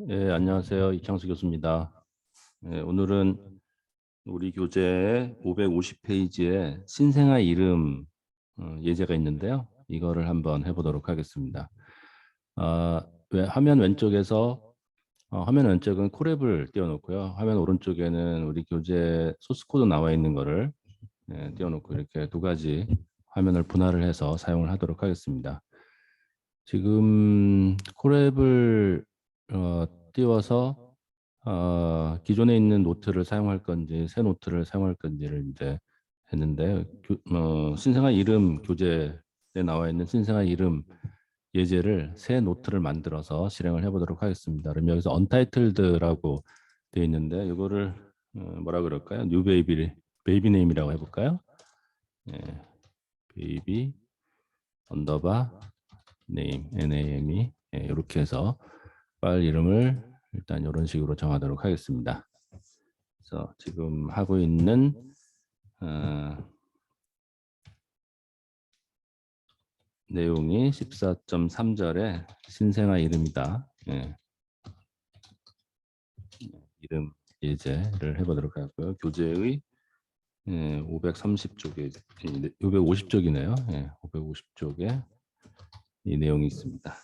예, 안녕하세요. 이창수 교수입니다. 예, 오늘은 우리 교재의 550페이지에 신생아 이름 예제가 있는데요. 이거를 한번 해보도록 하겠습니다. 화면 왼쪽에서 화면 왼쪽은 코랩을 띄워놓고요. 화면 오른쪽에는 우리 교재 소스 코드 나와 있는 거를 띄워놓고 이렇게 두 가지 화면을 분할을 해서 사용을 하도록 하겠습니다. 지금 코랩을 띄워서 기존에 있는 노트를 사용할 건지 새 노트를 사용할 건지를 이제 했는데 신생아 이름 교재에 나와 있는 신생아 이름 예제를 새 노트를 만들어서 실행을 해보도록 하겠습니다. 그럼 여기서 언타이틀드라고 되어 있는데 이거를 뭐라 그럴까요? 뉴 베이비 네임이라고 해볼까요? 예, 베이비 언더바 네임 NAME 이렇게 해서 파일 이름을 일단 이런 식으로 정하도록 하겠습니다. 그래서 지금 하고 있는 어, 내용이 14.3절에 신생아 이름이다. 이름 예제를 해보도록 하고요. 교재의 530쪽에 550쪽이네요. 550쪽에 이 내용이 있습니다.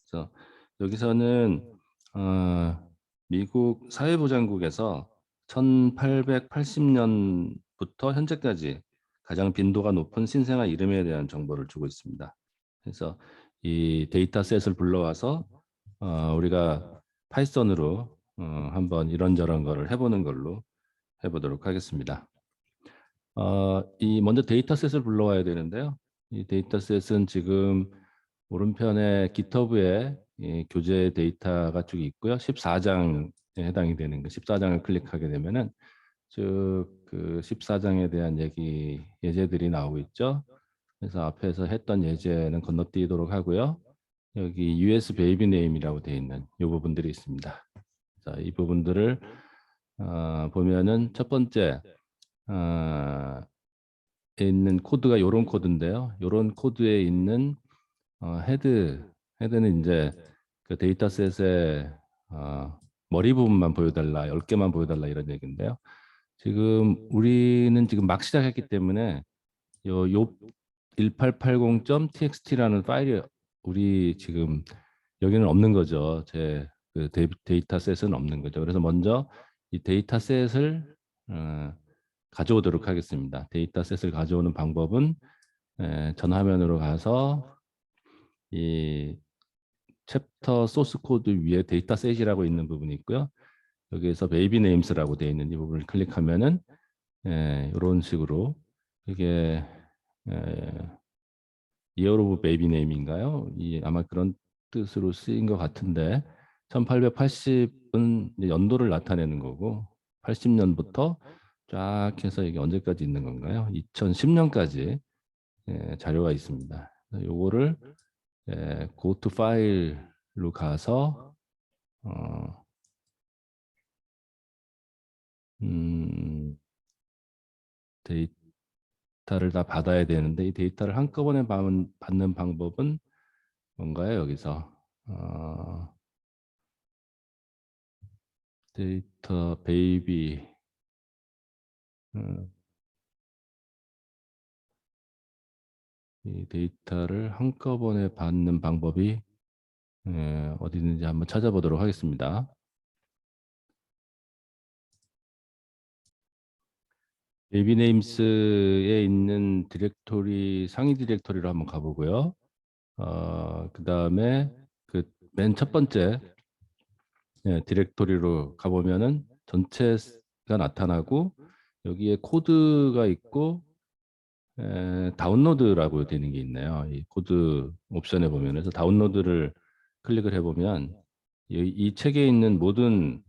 그래서 여기서는 미국 사회보장국에서 1880년부터 현재까지 가장 빈도가 높은 신생아 이름에 대한 정보를 주고 있습니다. 그래서 이 데이터셋을 불러와서 우리가 파이썬으로 한번 이런저런 거를 해보는 걸로 해보도록 하겠습니다. 이 먼저 데이터셋을 불러와야 되는데요. 이 데이터셋은 지금 오른편에 GitHub에 이 교재 데이터가 쭉 있고요. 14장에 해당이 되는 거 14장을 클릭하게 되면은 쭉 그 14장에 대한 예제들이 나오고 있죠. 그래서 앞에서 했던 예제는 건너뛰도록 하고요. 여기 US 베이비 네임이라고 되어 있는 이 부분들이 있습니다. 자, 이 부분들을 보면은 첫 번째 있는 코드가 이런 코드인데요. 이런 코드에 있는 헤드는 이제 그 데이터셋의 머리 부분만 보여달라, 10개만 보여달라 이런 얘기인데요. 지금 우리는 지금 막 시작했기 때문에 요 1880.txt라는 파일이 우리 지금 여기는 없는 거죠. 제그 데이터셋은 없는 거죠. 그래서 먼저 이 데이터셋을 가져오도록 하겠습니다. 데이터셋을 가져오는 방법은 전 화면으로 가서 이 챕터 소스 코드 위에 데이터셋이라고 있는 부분이 있고요. 여기에서 베이비 네임스라고 되어 있는 이 부분을 클릭하면은 이런 식으로 이게 이어 오브 베이비 네임인가요? 아마 그런 뜻으로 쓰인 것 같은데 1880은 연도를 나타내는 거고 80년부터 쫙 해서 이게 언제까지 있는 건가요? 2010년까지 자료가 있습니다. 요거를 go to file로 가서 음, 데이터를 다 받아야 되는데 이 데이터를 한꺼번에 받는 방법은 뭔가요? 여기서 데이터 베이비 이 데이터를 한꺼번에 받는 방법이 어디 있는지 한번 찾아보도록 하겠습니다. 베이비네임스에 있는 디렉토리 상위 디렉토리로 한번 가보고요. 그 다음에 그 맨 첫 번째 디렉토리로 가보면은 전체가 나타나고 여기에 코드가 있고 다운로드라고 되는 게 있네요. 이 코드 옵션에 보면 그래서 다운로드를 클릭을 해보면 이 책에 있는 모든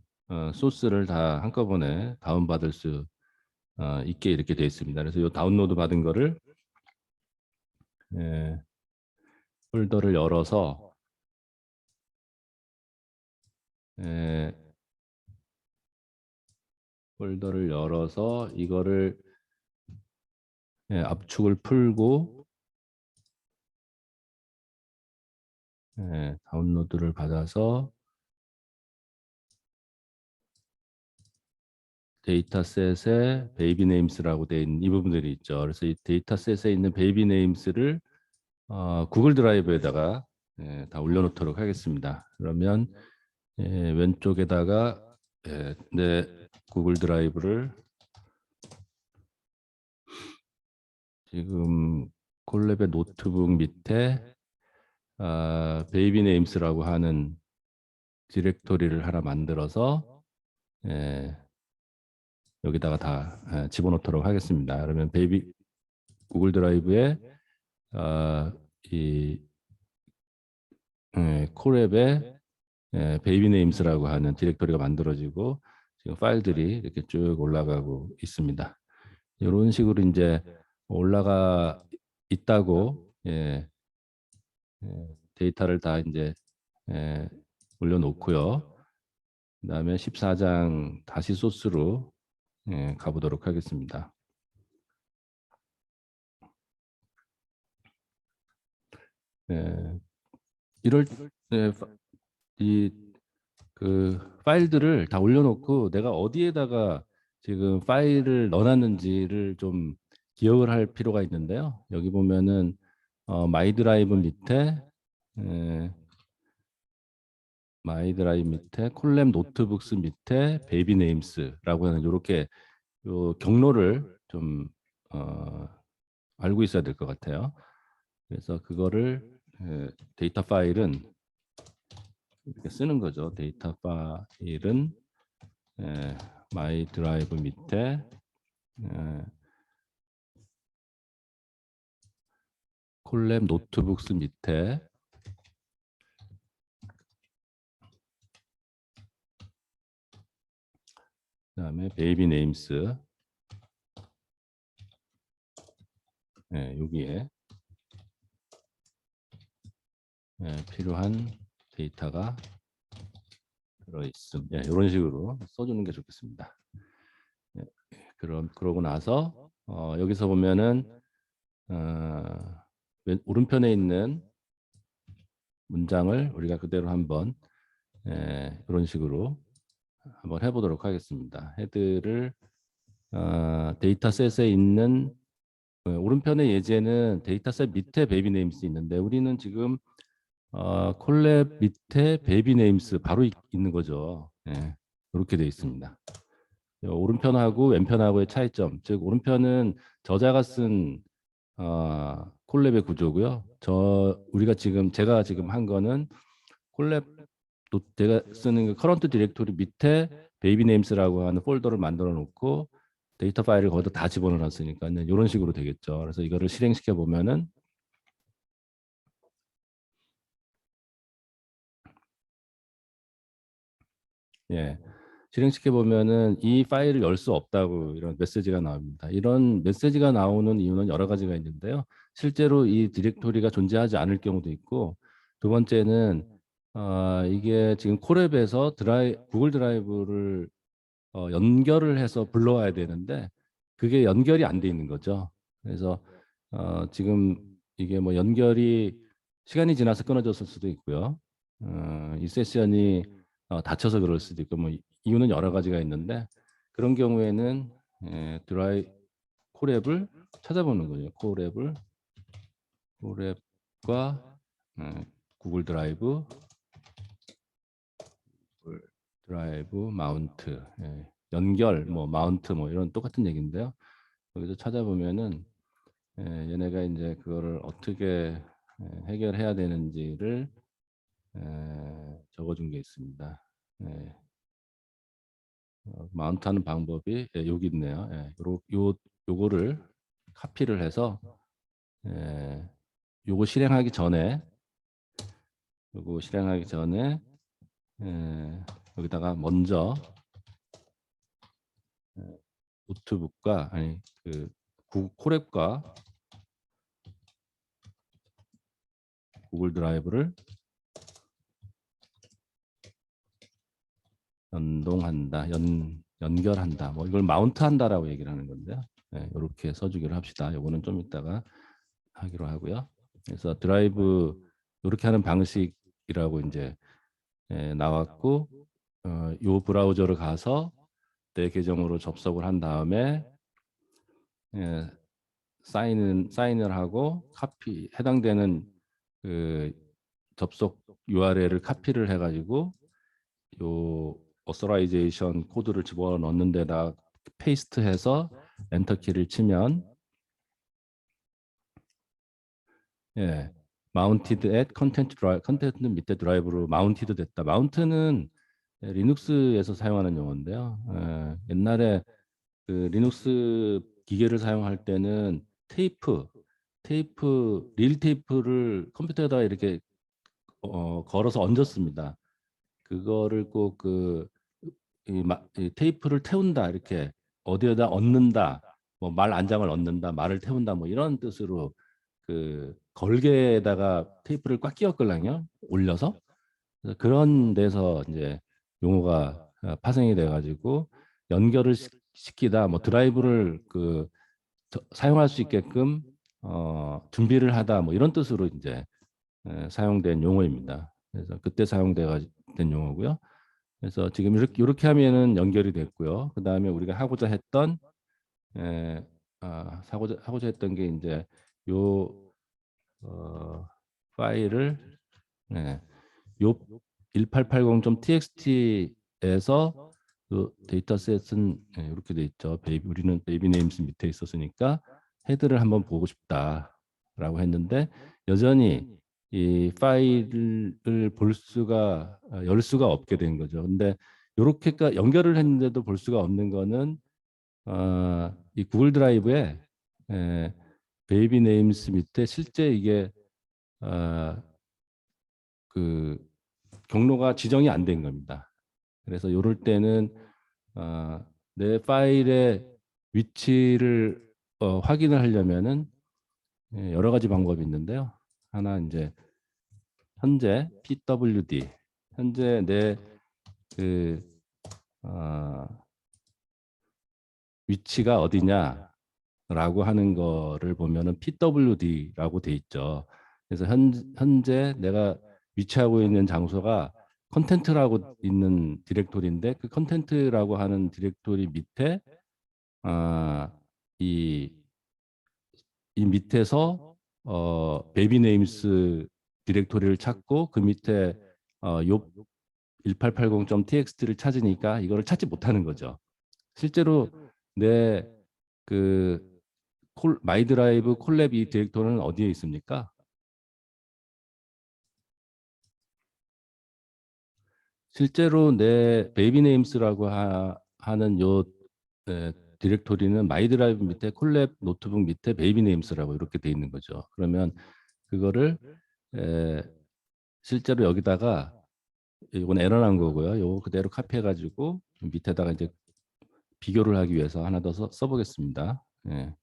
소스를 다 한꺼번에 다운받을 수 있게 이렇게 되어 있습니다. 그래서 이 다운로드 받은 거를 예, 폴더를 열어서 예, 이거를 압축을 풀고 다운로드를 받아서 데이터셋에 베이비 네임스라고 되어 있는 이 부분들이 있죠. 그래서 이 데이터셋에 있는 베이비 네임스를 구글 드라이브에다가 다 올려놓도록 하겠습니다. 그러면 왼쪽에다가 내 구글 드라이브를 지금 콜랩의 노트북 밑에 베이비 네임스라고 하는 디렉토리를 하나 만들어서 여기다가 다 집어넣도록 하겠습니다. 그러면 베이비 구글 드라이브에 이 콜앱에 베이비 네임스라고 하는 디렉토리가 만들어지고 지금 파일들이 이렇게 쭉 올라가고 있습니다. 이런 식으로 이제 올라가 있다고 데이터를 다 이제 올려놓고요. 그다음에 14장 다시 소스로 가보도록 하겠습니다. 이럴 그 파일들을 다 올려놓고 내가 어디에다가 지금 파일을 넣어놨는지를 좀 기억을 할 필요가 있는데요. 여기 보면은 마이 드라이브 밑에 콜랩 노트북스 밑에 베이비 네임스라고 하는 이렇게 요 경로를 좀 알고 있어야 될 것 같아요. 그래서 그거를 데이터 파일은 이렇게 쓰는 거죠. 데이터 파일은 마이 드라이브 밑에 콜랩 노트북스 밑에 그다음에 베이비 네임스 여기에 필요한 데이터가 들어있음. 이런 식으로 써주는 게 좋겠습니다. 그러고 나서 여기서 보면은 오른편에 있는 문장을 우리가 그대로 한번 이런 식으로 한번 해보도록 하겠습니다. 헤드를 데이터셋에 있는 오른편의 예제는 데이터셋 밑에 베이비 네임스 있는데 우리는 지금 콜랩 밑에 베이비 네임스 바로 있는 거죠. 이렇게 되어 있습니다. 오른편하고 왼편하고의 차이점, 즉 오른편은 저자가 쓴 콜랩의 구조고요. 제가 지금 한 거는 콜랩 제가 쓰는 그 커런트 디렉토리 밑에 베이비 네임스라고 하는 폴더를 만들어 놓고 데이터 파일을 거기다 다 집어넣었으니까 이런 식으로 되겠죠. 그래서 이거를 실행시켜 보면은 실행시켜 보면은 이 파일을 열 수 없다고 이런 메시지가 나옵니다. 이런 메시지가 나오는 이유는 여러 가지가 있는데요. 실제로 이 디렉토리가 존재하지 않을 경우도 있고, 두 번째는 이게 지금 콜앱에서 구글 드라이브를 연결을 해서 불러와야 되는데 그게 연결이 안 돼 있는 거죠. 그래서 지금 이게 뭐 연결이 시간이 지나서 끊어졌을 수도 있고요. 이 세션이 닫혀서 그럴 수도 있고 뭐 이유는 여러 가지가 있는데 그런 경우에는 콜앱을 찾아보는 거죠. 콜앱과 구글 드라이브 마운트 연결 뭐 마운트 뭐 이런 똑같은 얘기인데요. 여기서 찾아보면은 얘네가 이제 그거를 어떻게 해결해야 되는지를 적어준 게 있습니다. 마운트하는 방법이 여기 있네요. 요거를 카피를 해서 요거 실행하기 전에 여기다가 먼저 노트북과 그 콜앱과 구글 드라이브를 연결한다. 뭐 이걸 마운트한다라고 얘기를 하는 건데요. 이렇게 써주기로 합시다. 이거는 좀 이따가 하기로 하고요. 그래서 드라이브 이렇게 하는 방식이라고 이제 나왔고, 요 브라우저를 가서 내 계정으로 접속을 한 다음에 예, 사인을 하고 해당되는 그 접속 URL을 카피를 해가지고 요 어서라이제이션 코드를 집어넣는 데다 페이스트해서 엔터키를 치면 예, 마운티드 앳 컨텐트 밑에 드라이브로 마운티드 됐다. 마운트는 리눅스에서 사용하는 용어인데요. 옛날에 그 리눅스 기계를 사용할 때는 릴 테이프를 컴퓨터에다가 이렇게 걸어서 얹었습니다. 그거를 꼭 이 테이프를 태운다 이렇게 어디에다 얹는다 뭐 말 안장을 얹는다 말을 태운다 뭐 이런 뜻으로 그 걸개에다가 테이프를 꽉 끼웠걸랑요 올려서 그래서 그런 데서 이제 용어가 파생이 돼가지고 연결을 시키다 뭐 드라이브를 사용할 수 있게끔 준비를 하다 뭐 이런 뜻으로 이제 사용된 용어입니다. 그래서 그때 사용된 용어고요. 그래서 지금 이렇게 하면은 연결이 됐고요. 그 다음에 우리가 하고자 했던 하고자 했던 게 이제 요 파일을 예, 요 1880.txt에서 그 데이터셋은 이렇게 돼 있죠. 우리는 베이비 네임스 밑에 있었으니까 헤드를 한번 보고 싶다라고 했는데 여전히 이 파일을 열 수가 없게 된 거죠. 근데 이렇게까 연결을 했는데도 볼 수가 없는 거는 이 구글 드라이브에 베이비 네임스 밑에 실제 이게 어, 그 경로가 지정이 안 된 겁니다. 그래서 이럴 때는 내 파일의 위치를 확인을 하려면은 여러 가지 방법이 있는데요. 하나 이제 현재 pwd 현재 내그 위치가 어디냐라고 하는 거를 보면은 pwd라고 돼 있죠. 그래서 현재 내가 위치하고 있는 장소가 컨텐트라고 있는 디렉토리인데 그 컨텐트라고 하는 디렉토리 밑에 아, 이, 이 밑에서 베이비 네임스 디렉토리를 찾고 그 밑에 요 1880.txt를 찾으니까 이거를 찾지 못하는 거죠. 실제로 내 그 마이 드라이브 콜랩 이 디렉토리는 어디에 있습니까? 실제로 내 베이비 네임스라고 하는 요 디렉토리는 마이 드라이브 밑에 콜랩 노트북 밑에 베이비 네임스라고 이렇게 돼 있는 거죠. 그러면 그거를 에, 실제로 여기다가 이건 에러 난 거고요. 요거 그대로 카피해 가지고 밑에다가 이제 비교를 하기 위해서 하나 더 써보겠습니다. 예.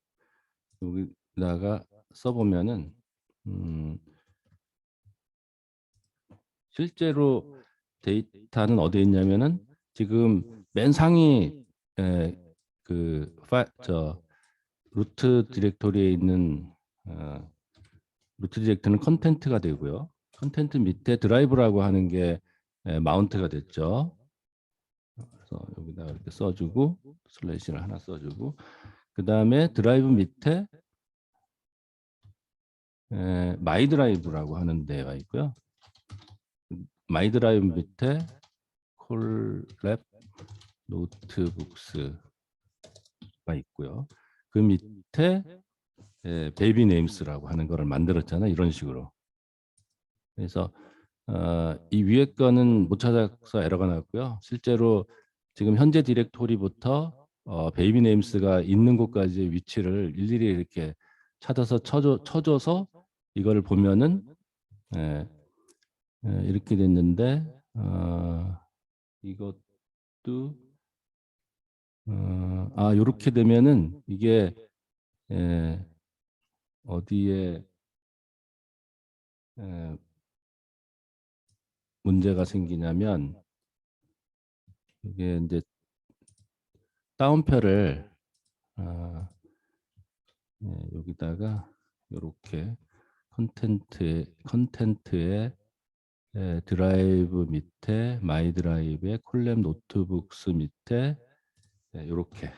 여기다가 써보면은 음, 실제로 데이터는 어디에 있냐면은 지금 맨 상위 에, 저 루트 디렉토리에 있는 루트 디렉터는 컨텐트가 되고요. 컨텐트 밑에 드라이브라고 하는 게 마운트가 됐죠. 그래서 여기다가 이렇게 써주고 슬래시를 하나 써주고 그 다음에 드라이브 밑에 마이 드라이브라고 하는 데가 있고요. 마이 드라이브 밑에 콜랩 노트북스가 있고요. 그 밑에 베이비 네임스라고 하는 거를 만들었잖아요. 이런 식으로. 그래서 이 위에 거는 못 찾아서 에러가 났고요. 실제로 지금 현재 디렉토리부터 베이비 네임스가 있는 곳까지의 위치를 일일이 이렇게 찾아서 쳐줘서 이거를 보면은 예, 이렇게 됐는데 이것도 이렇게 되면은 이게 예, 어디에 예, 문제가 생기냐면 이게 이제 따옴표를 여기다가 이렇게 컨텐트에 드라이브 밑에 마이 드라이브에 콜랩 노트북스 밑에 이렇게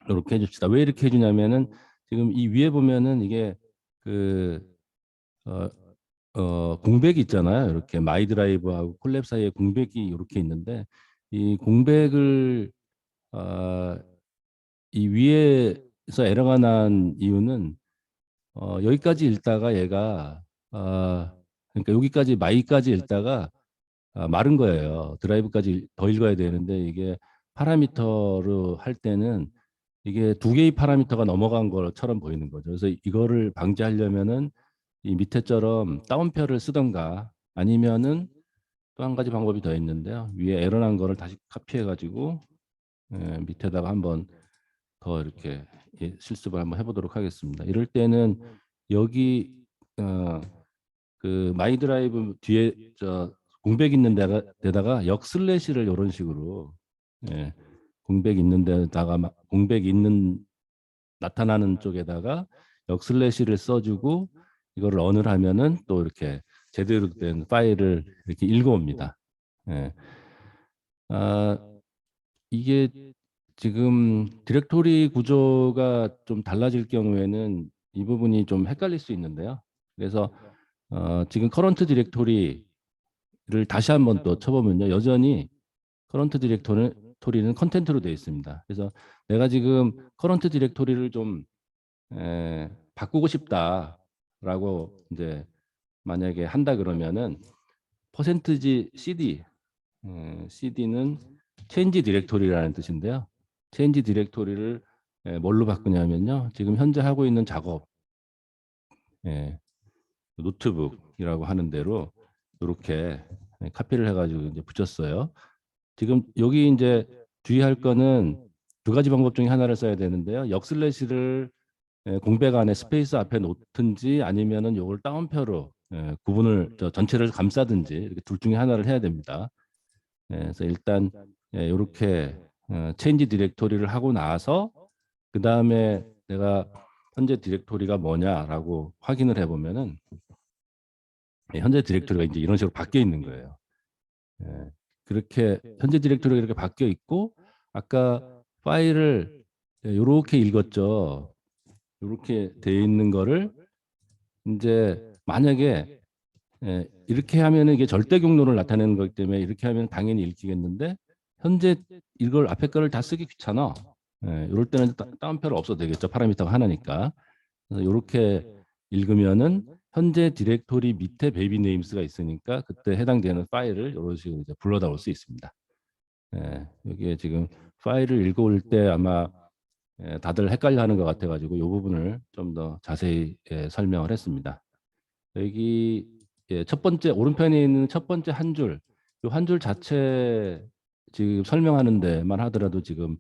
이렇게 해줍시다. 왜 이렇게 해주냐면은 지금 이 위에 보면은 이게 그 공백이 있잖아요. 이렇게 마이 드라이브하고 콜랩 사이에 공백이 이렇게 있는데 이 공백을 이 위에서 에러가 난 이유는 여기까지 읽다가 얘가 그러니까 여기까지 마이까지 읽다가 마른 거예요. 드라이브까지 더 읽어야 되는데 이게 파라미터로 할 때는 이게 두 개의 파라미터가 넘어간 것처럼 보이는 거죠. 그래서 이거를 방지하려면은 이 밑에처럼 다운표를 쓰던가 아니면은 또 한 가지 방법이 더 있는데요. 위에 에러 난 거를 다시 카피해 가지고 밑에다가 한번 더 이렇게 실습을 한번 해보도록 하겠습니다. 이럴 때는 여기 그 마이 드라이브 뒤에 공백 있는 데다가 역 슬래시를 이런 식으로 공백 있는 데다가 공백 있는 나타나는 쪽에다가 역 슬래시를 써주고 이거를 런을 하면은 또 이렇게 제대로 된 파일을 이렇게 읽어옵니다. 이게 지금 디렉토리 구조가 좀 달라질 경우에는 이 부분이 좀 헷갈릴 수 있는데요. 그래서 지금 커런트 디렉토리를 다시 한번 또 쳐보면요. 여전히 커런트 디렉토리는 컨텐트로 되어 있습니다. 그래서 내가 지금 커런트 디렉토리를 좀 바꾸고 싶다라고 이제 만약에 한다 그러면은 퍼센트지 CD, CD는 체인지 디렉토리라는 뜻인데요. 체인지 디렉토리를 뭘로 바꾸냐면요. 지금 현재 하고 있는 작업, 노트북이라고 하는 대로 이렇게 카피를 해가지고 이제 붙였어요. 지금 여기 이제 주의할 거는 두 가지 방법 중에 하나를 써야 되는데요. 역슬래시를 공백 안에 스페이스 앞에 놓든지 아니면은 이걸 따옴표로 구분을 전체를 감싸든지 이렇게 둘 중에 하나를 해야 됩니다. 그래서 일단 이렇게 체인지 디렉토리를 하고 나서 그 다음에 내가 현재 디렉토리가 뭐냐라고 확인을 해보면은 현재 디렉토리가 이제 이런 식으로 바뀌어 있는 거예요. 그렇게 현재 디렉토리가 이렇게 바뀌어 있고 아까 파일을 이렇게 읽었죠. 이렇게 돼 있는 거를 이제 만약에 이렇게 하면은 이게 절대 경로를 나타내는 거기 때문에 이렇게 하면 당연히 읽히겠는데 현재 이걸 앞에 거를 다 쓰기 귀찮아. 이럴 때는 다운표를 없어도 되겠죠. 파라미터가 하나니까. 그래서 이렇게 읽으면은 현재 디렉토리 밑에 베이비 네임스가 있으니까 그때 해당되는 파일을 이런 식으로 이제 불러다 올 수 있습니다. 여기에 지금 파일을 읽어올 때 아마 다들 헷갈려하는 것 같아가지고 이 부분을 좀 더 자세히 설명을 했습니다. 여기 첫 번째 오른편에 있는 첫 번째 한 줄, 이 한 줄 자체 지금 설명하는 데만 하더라도 지금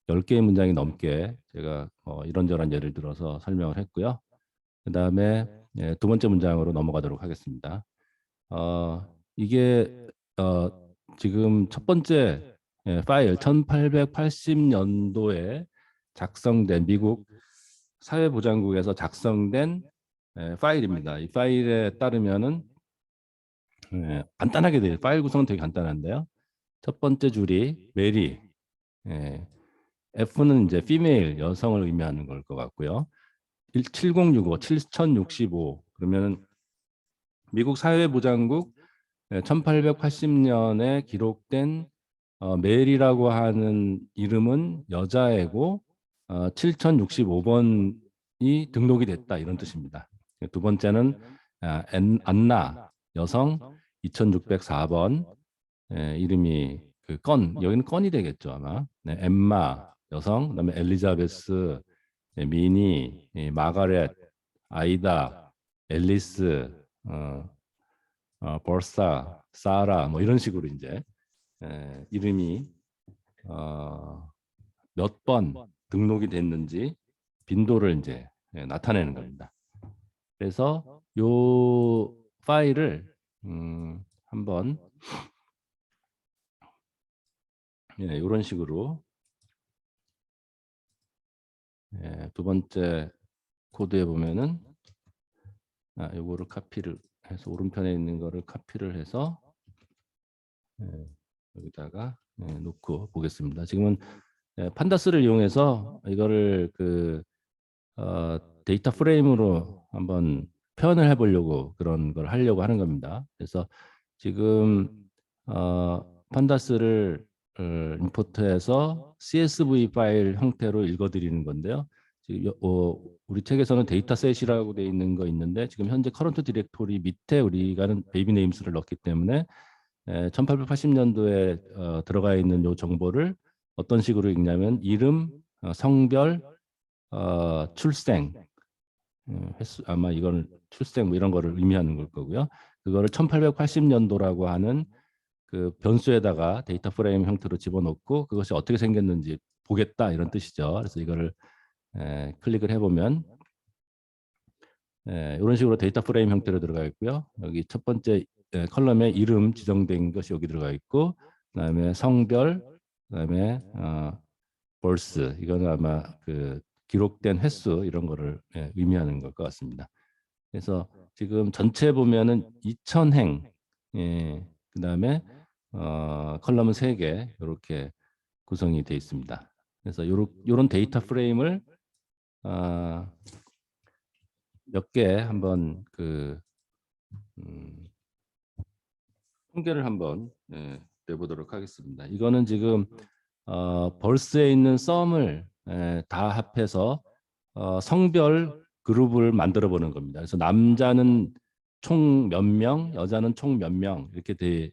10개의 문장이 넘게 제가 이런저런 예를 들어서 설명을 했고요. 그 다음에 두 번째 문장으로 넘어가도록 하겠습니다. 이게 지금 첫 번째 파일 1880년도에 작성된 미국 사회보장국에서 작성된 파일입니다. 이 파일에 따르면은 간단하게 돼요. 파일 구성은 되게 간단한데요. 첫 번째 줄이 메리, F는 이제 female 여성을 의미하는 걸 것 같고요. 7065, 7065 그러면은 미국 사회보장국 1880년에 기록된 멜이라고 하는 이름은 여자애고 7065번이 등록이 됐다 이런 뜻입니다. 두 번째는 안나 여성 2604번 이름이 그 여기는 건이 되겠죠 아마. 엠마 여성 그다음에 엘리자베스 미니 마가렛 아이다 앨리스 벌사 사라 뭐 이런 식으로 이제 이름이 몇 번 등록이 됐는지 빈도를 이제 나타내는 겁니다. 그래서 요 파일을 한번 이런 식으로 두 번째 코드에 보면은 요거를 카피를 해서 오른편에 있는 거를 카피를 해서 여기다가 놓고 보겠습니다. 지금은 판다스를 이용해서 이거를 데이터 프레임으로 한번 표현을 해보려고 그런 걸 하려고 하는 겁니다. 그래서 지금 판다스를 임포트해서 CSV 파일 형태로 읽어드리는 건데요. 지금 우리 책에서는 데이터셋이라고 되어 있는 거 있는데 지금 현재 커런트 디렉토리 밑에 우리가는 베이비 네임스를 넣기 때문에 1880년도에 들어가 있는 요 정보를 어떤 식으로 읽냐면 이름, 성별, 출생, 횟수, 아마 이거는 출생 뭐 이런 거를 의미하는 걸 거고요. 그거를 1880년도라고 하는 그 변수에다가 데이터 프레임 형태로 집어넣고 그것이 어떻게 생겼는지 보겠다 이런 뜻이죠. 그래서 이거를 클릭을 해보면 이런 식으로 데이터 프레임 형태로 들어가 있고요. 여기 첫 번째 컬럼에 이름 지정된 것이 여기 들어가 있고, 그다음에 성별, 그다음에 벌스, 이거는 아마 그 기록된 횟수 이런 거를 의미하는 것 같습니다. 그래서 지금 전체 보면은 2000행, 그다음에 컬럼은 3개 이렇게 구성이 되어 있습니다. 그래서 요런 데이터 프레임을 몇 개 한번 통계를 한번 내보도록 하겠습니다. 이거는 지금 벌스에 있는 썸을 다 합해서 성별 그룹을 만들어 보는 겁니다. 그래서 남자는 총 몇 명, 여자는 총 몇 명 이렇게 돼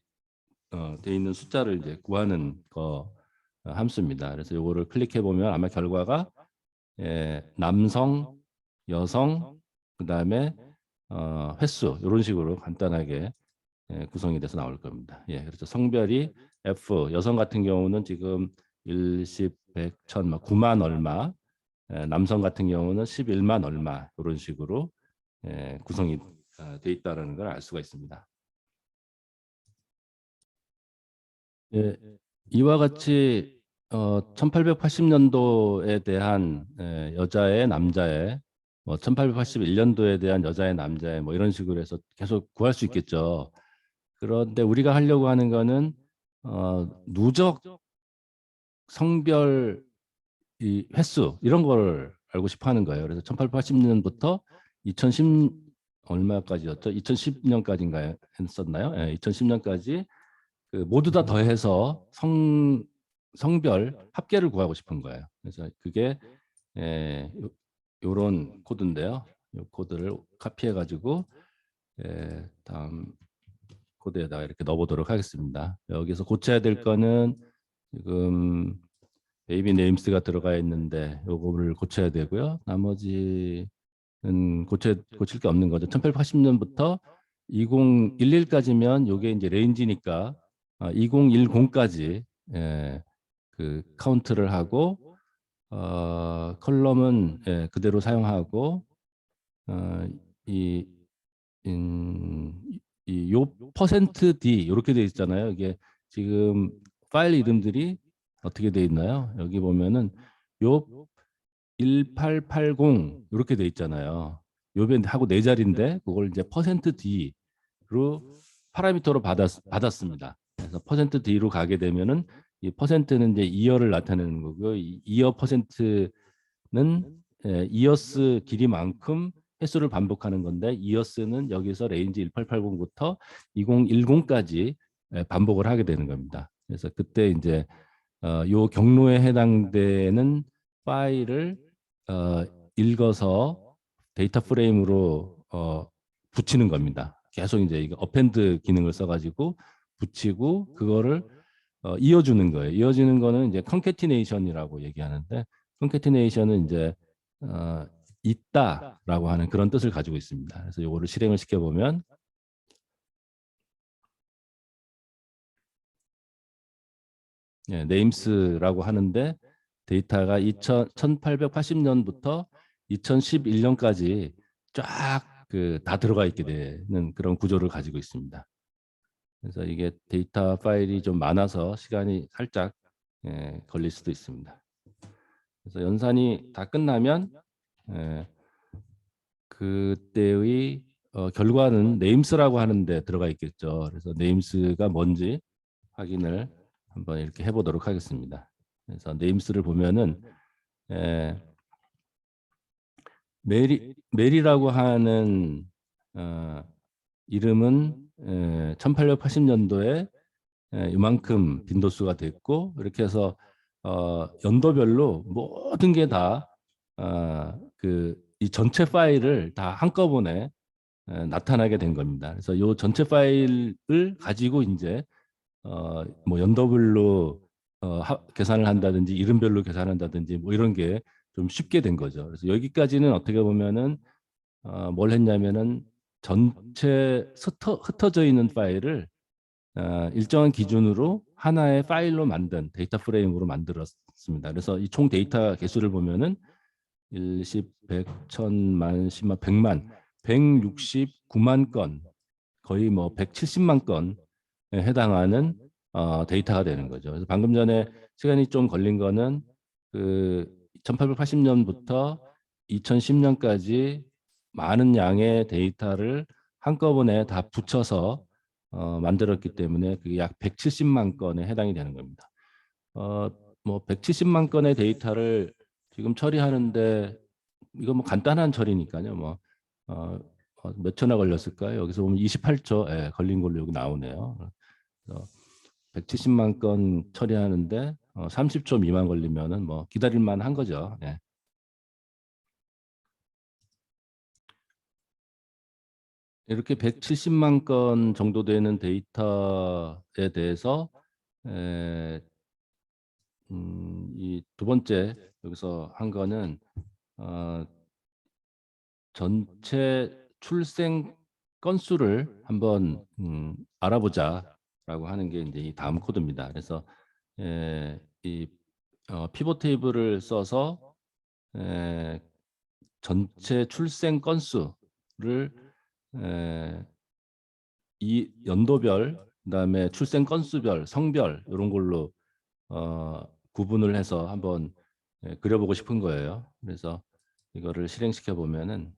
있는 숫자를 이제 구하는 거 함수입니다. 그래서 요거를 클릭해 보면 아마 결과가 남성, 여성, 그다음에 횟수 이런 식으로 간단하게 구성이 돼서 나올 겁니다. 그렇죠. 성별이 F, 여성 같은 경우는 지금 1, 10, 100, 1000, 9만 얼마, 남성 같은 경우는 11만 얼마 이런 식으로 구성이 돼 있다는 걸 알 수가 있습니다. 이와 같이 1880년도에 대한 여자의 남자의 1881년도에 대한 여자의 남자의 뭐 이런 식으로 해서 계속 구할 수 있겠죠. 그런데 우리가 하려고 하는 거는 누적 성별 이 횟수 이런 걸 알고 싶어 하는 거예요. 그래서 1880년부터 2010 얼마까지였죠? 2010년까지인가요? 했었나요? 2010년까지 모두 다 더해서 성별 합계를 구하고 싶은 거예요. 그래서 그게 요런 코드인데요. 이 코드를 카피해 가지고 다음 코드에다가 이렇게 넣어보도록 하겠습니다. 여기서 고쳐야 될 거는 지금 베이비 네임스가 들어가 있는데 요거를 고쳐야 되고요. 나머지는 고칠 게 없는 거죠. 1880년부터 2011까지면 요게 이제 레인지니까 2010까지 그 카운트를 하고 컬럼은 그대로 사용하고 이 요 퍼센트 %D 이렇게 돼 있잖아요. 이게 지금 파일 이름들이 어떻게 돼 있나요? 여기 보면은 요 1880 이렇게 돼 있잖아요. 요게 하고 네 자리인데 그걸 이제 퍼센트 %D로 파라미터로 받았습니다. 그래서 퍼센트 %D로 가게 되면은 이 퍼센트는 이제 이어를 나타내는 거고요. 이어 퍼센트는 이어스 길이만큼 횟수를 반복하는 건데 이어스는 여기서 레인지 1880부터 2010까지 반복을 하게 되는 겁니다. 그래서 그때 이제 요 경로에 해당되는 파일을 읽어서 데이터 프레임으로 붙이는 겁니다. 계속 이제 이거 어펜드 기능을 써가지고 붙이고 그거를 이어주는 거예요. 이어주는 거는 이제 컨캐티네이션이라고 얘기하는데 컨캐티네이션은 이제 있다라고 하는 그런 뜻을 가지고 있습니다. 그래서 이거를 실행을 시켜보면 네임스라고 하는데 데이터가 1880년부터 2011년까지 쫙 다 들어가 있게 되는 그런 구조를 가지고 있습니다. 그래서 이게 데이터 파일이 좀 많아서 시간이 살짝 걸릴 수도 있습니다. 그래서 연산이 다 끝나면 그때의 결과는 네임스라고 하는데 들어가 있겠죠. 그래서 네임스가 뭔지 확인을 한번 이렇게 해보도록 하겠습니다. 그래서 네임스를 보면은 메리라고 하는 이름은 1880년도에 이만큼 빈도수가 됐고, 이렇게 해서 연도별로 모든 게 다 이 전체 파일을 다 한꺼번에 나타나게 된 겁니다. 그래서 이 전체 파일을 가지고 이제 뭐 연도별로 계산을 한다든지 이름별로 계산한다든지 뭐 이런 게 좀 쉽게 된 거죠. 그래서 여기까지는 어떻게 보면은 뭘 했냐면은 전체 흩어져 있는 파일을 일정한 기준으로 하나의 파일로 만든 데이터 프레임으로 만들었습니다. 그래서 이 총 데이터 개수를 보면은 1, 10, 100, 1000만, 10만, 100만, 169만 건, 거의 뭐 170만 건에 해당하는 데이터가 되는 거죠. 그래서 방금 전에 시간이 좀 걸린 거는 그 1880년부터 2010년까지 많은 양의 데이터를 한꺼번에 다 붙여서 만들었기 때문에 그게 약 170만 건에 해당이 되는 겁니다. 뭐 170만 건의 데이터를 지금 처리하는데 이거 뭐 간단한 처리니까요. 뭐 몇 초나 걸렸을까요? 여기서 보면 28초 걸린 걸로 여기 나오네요. 그래서 170만 건 처리하는데 30초 미만 걸리면은 뭐 기다릴 만한 거죠. 예. 이렇게 170만 건 정도 되는 데이터에 대해서 이 두 번째 여기서 한 거는 어, 전체 출생 건수를 한번 알아보자라고 하는 게 이제 이 다음 코드입니다. 그래서 이 피벗 테이블을 써서 전체 출생 건수를 이 연도별, 그다음에 출생 건수별, 성별 이런 걸로 구분을 해서 한번 그려보고 싶은 거예요. 그래서 이거를 실행시켜 보면은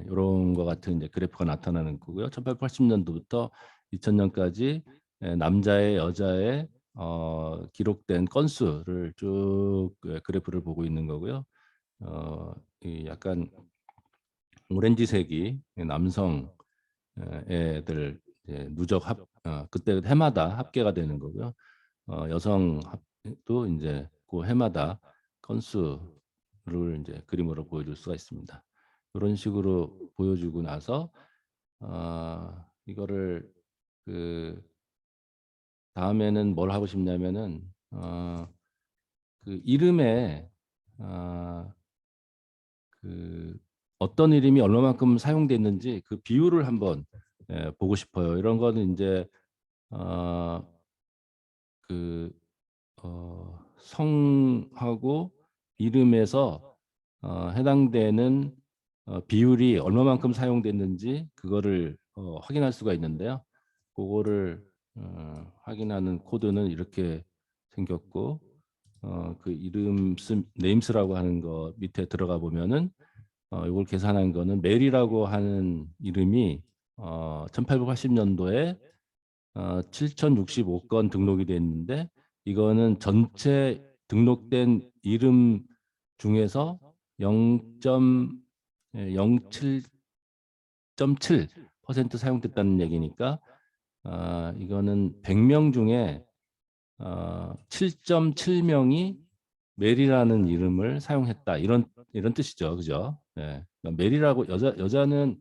이런 거 같은 이제 그래프가 나타나는 거고요. 1880년도부터 2000년까지 남자의 여자의 기록된 건수를 쭉 그래프를 보고 있는 거고요. 이 약간 오렌지색이 남성 애들 누적 그때 해마다 합계가 되는 거고요. 여성도 이제 그 해마다 건수를 이제 그림으로 보여줄 수가 있습니다. 이런 식으로 보여주고 나서 이거를 그 다음에는 뭘 하고 싶냐면은 그 이름에 어, 그 어떤 이름이 얼마만큼 사용됐는지 그 비율을 한번 보고 싶어요. 이런 거는 이제 어, 그 성하고 이름에서 해당되는 비율이 얼마만큼 사용됐는지 그거를 확인할 수가 있는데요. 그거를 확인하는 코드는 이렇게 생겼고 그 네임스라고 하는 거 밑에 들어가 보면은 이걸 계산한 거는 메리라고 하는 이름이 1880년도에 7,065건 등록이 돼 있는데 이거는 전체 등록된 이름 중에서 0.07.7% 사용됐다는 얘기니까 이거는 100명 중에 7.7명이 메리라는 이름을 사용했다 이런 뜻이죠, 그죠? 예. 그러니까 메리라고 여자는